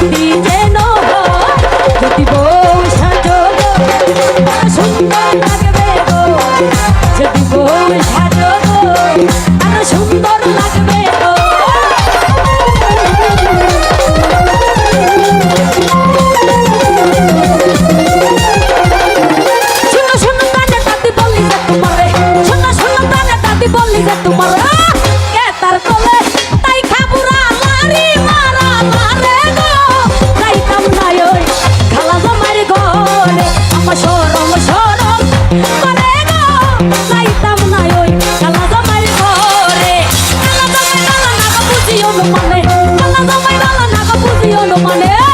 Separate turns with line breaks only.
যদি যেন যদি বউ সাজো গো আরো সুন্দর লাগবে গো যদি বউ সাজো গো আরো সুন্দর লাগবে গো তোমার কে তার কোলে তাই খাবুরা মারি মারা মারে গো যাইতাম না ওই খালা জামাইর ঘরে আমার শরম শরম করে গো যাইতাম না ওই খালা জামাইর ঘরে খালা জামাই বালা না গো বুঝিও না মানে খালা জামাই বালা না গো বুঝিও না মানে